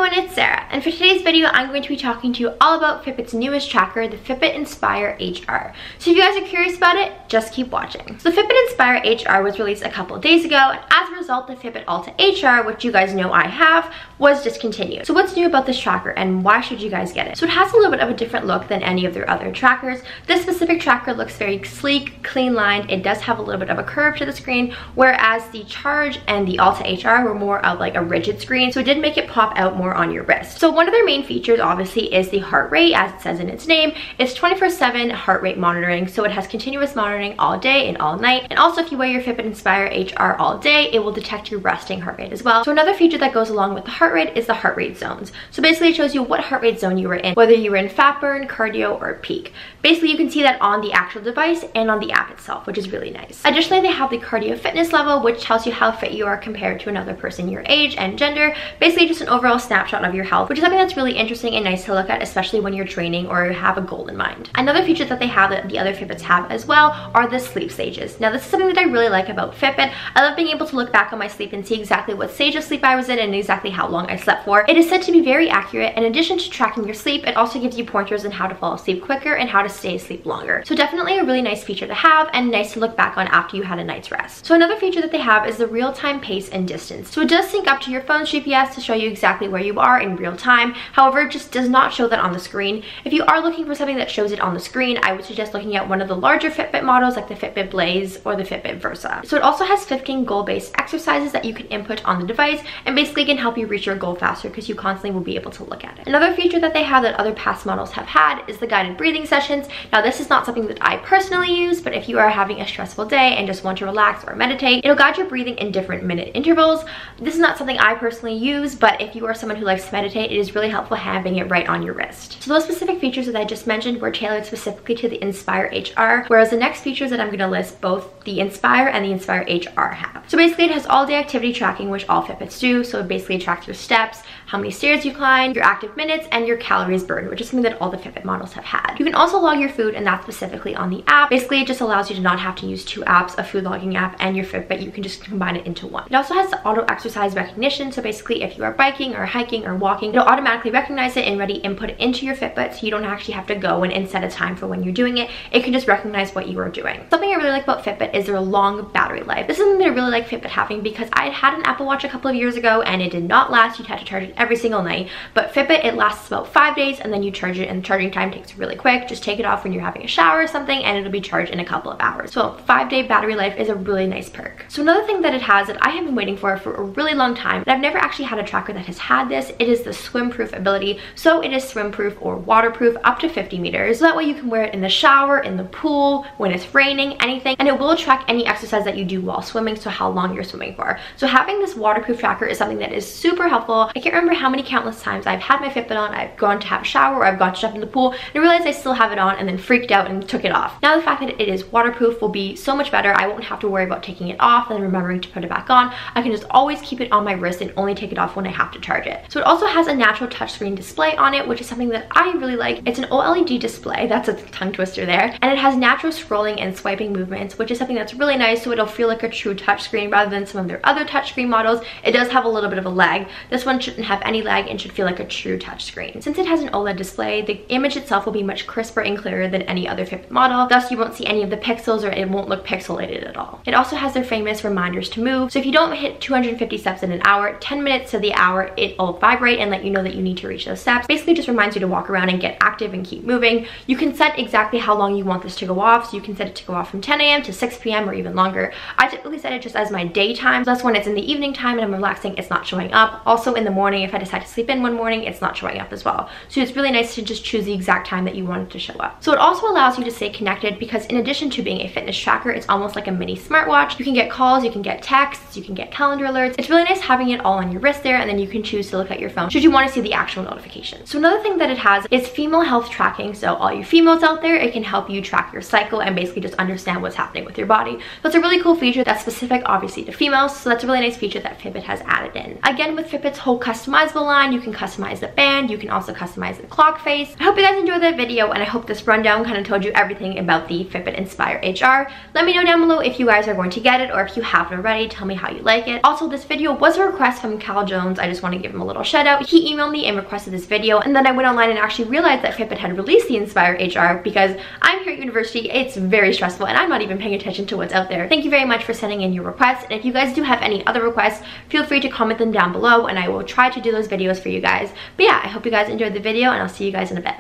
everyone, it's Sarah, and for today's video I'm going to be talking to you all about Fitbit's newest tracker, the Fitbit Inspire HR. So if you guys are curious about it, just keep watching. So the Fitbit Inspire HR was released a couple of days ago, and as a result the Fitbit Ultra HR, which you guys know I have, was discontinued. So what's new about this tracker and why should you guys get it? So it has a little bit of a different look than any of their other trackers. This specific tracker looks very sleek, clean lined. It does have a little bit of a curve to the screen, whereas the Charge and the Ultra HR were more of like a rigid screen, so it did make it pop out more on your wrist. So one of their main features obviously is the heart rate, as it says in its name. It's 24/7 heart rate monitoring, so it has continuous monitoring all day and all night. And also if you wear your Fitbit Inspire HR all day, it will detect your resting heart rate as well. So another feature that goes along with the heart rate is the heart rate zones. So basically it shows you what heart rate zone you were in, whether you were in fat burn, cardio, or peak. Basically you can see that on the actual device and on the app itself, which is really nice. Additionally, they have the cardio fitness level, which tells you how fit you are compared to another person your age and gender. Basically just an overall snapshot of your health, which is something that's really interesting and nice to look at, especially when you're training or have a goal in mind. Another feature that they have that the other Fitbits have as well are the sleep stages. Now this is something that I really like about Fitbit. I love being able to look back on my sleep and see exactly what stage of sleep I was in and exactly how long I slept for. It is said to be very accurate, and in addition to tracking your sleep, it also gives you pointers on how to fall asleep quicker and how to stay asleep longer. So definitely a really nice feature to have and nice to look back on after you had a night's rest. So another feature that they have is the real-time pace and distance. So it does sync up to your phone's GPS to show you exactly where you are in real time. However, it just does not show that on the screen. If you are looking for something that shows it on the screen, I would suggest looking at one of the larger Fitbit models like the Fitbit Blaze or the Fitbit Versa. So it also has 15 goal-based exercises that you can input on the device and basically can help you reach your goal faster because you constantly will be able to look at it. Another feature that they have that other past models have had is the guided breathing sessions. Now this is not something that I personally use, but if you are having a stressful day and just want to relax or meditate, it'll guide your breathing in different minute intervals. This is not something I personally use, but if you are someone who likes to meditate, it is really helpful having it right on your wrist. So those specific features that I just mentioned were tailored specifically to the Inspire HR, whereas the next features that I'm going to list both the Inspire and the Inspire HR have. So basically it has all day activity tracking, which all Fitbits do. So it basically tracks your steps, how many stairs you climb, your active minutes, and your calories burned, which is something that all the Fitbit models have had. You can also log your food, and that's specifically on the app. Basically it just allows you to not have to use two apps, a food logging app and your Fitbit. You can just combine it into one. It also has the auto exercise recognition, so basically if you are biking or hiking or walking, it'll automatically recognize it and ready input it into your Fitbit, so you don't actually have to go and set a time for when you're doing it. It can just recognize what you are doing. Something I really like about Fitbit is their long battery life. This is something that I really like Fitbit having because I had an Apple Watch a couple of years ago and it did not last. You'd have to charge it every single night, but Fitbit, it lasts about 5 days and then you charge it, and the charging time takes really quick. Just take it off when you're having a shower or something and it'll be charged in a couple of hours. So 5-day battery life is a really nice perk. So another thing that it has that I have been waiting for a really long time, and I've never actually had a tracker that has had this, it is the swim proof ability. So it is swim proof or waterproof up to 50 meters. So that way you can wear it in the shower, in the pool, when it's raining, anything, and it will track any exercise that you do while swimming, so how long you're swimming for. So having this waterproof tracker is something that is super helpful. I can't remember how many countless times I've had my Fitbit on, I've gone to have a shower, or I've gone to jump in the pool and realized I still have it on and then freaked out and took it off. Now the fact that it is waterproof will be so much better. I won't have to worry about taking it off and remembering to put it back on. I can just always keep it on my wrist and only take it off when I have to charge it. So it also has a natural touchscreen display on it, which is something that I really like. It's an OLED display, that's a tongue twister there, and it has natural scrolling and swiping movements, which is something that's really nice, so it'll feel like a true touchscreen rather than some of their other touchscreen models. It does have a little bit of a lag. This one shouldn't have any lag and should feel like a true touchscreen. Since it has an OLED display, the image itself will be much crisper and clearer than any other Fitbit model, thus you won't see any of the pixels or it won't look pixelated at all. It also has their famous reminders to move, so if you don't hit 250 steps in an hour, 10 minutes to the hour, it'll vibrate and let you know that you need to reach those steps. Basically just reminds you to walk around and get active and keep moving. You can set exactly how long you want this to go off, so you can set it to go off from 10 a.m. to 6 p.m. or even longer. I typically set it just as my daytime, so that's when it's in the evening time and I'm relaxing, it's not showing up. Also in the morning, if I decide to sleep in one morning, it's not showing up as well. So it's really nice to just choose the exact time that you want it to show up. So it also allows you to stay connected because in addition to being a fitness tracker, it's almost like a mini smartwatch. You can get calls, you can get texts, you can get calendar alerts. It's really nice having it all on your wrist there, and then you can choose to look at your phone should you want to see the actual notifications. So another thing that it has is female health tracking. So all you females out there, it can help you track your cycle and basically just understand what's happening with your body. So it's a really cool feature that's specific obviously to females, so that's a really nice feature that Fitbit has added in. Again, with Fitbit's whole customizable line, you can customize the band, you can also customize the clock face. I hope you guys enjoyed that video, and I hope this rundown kind of told you everything about the Fitbit Inspire HR. Let me know down below if you guys are going to get it, or if you have it already, tell me how you like it. Also, this video was a request from Cal Jones. I just want to give him a little shout out. He emailed me and requested this video, and then I went online and actually realized that Fitbit had released the Inspire HR because I'm here at university, it's very stressful, and I'm not even paying attention to what's out there. Thank you very much for sending in your requests, and if you guys do have any other requests, feel free to comment them down below, and I will try to do those videos for you guys. But yeah, I hope you guys enjoyed the video, and I'll see you guys in a bit.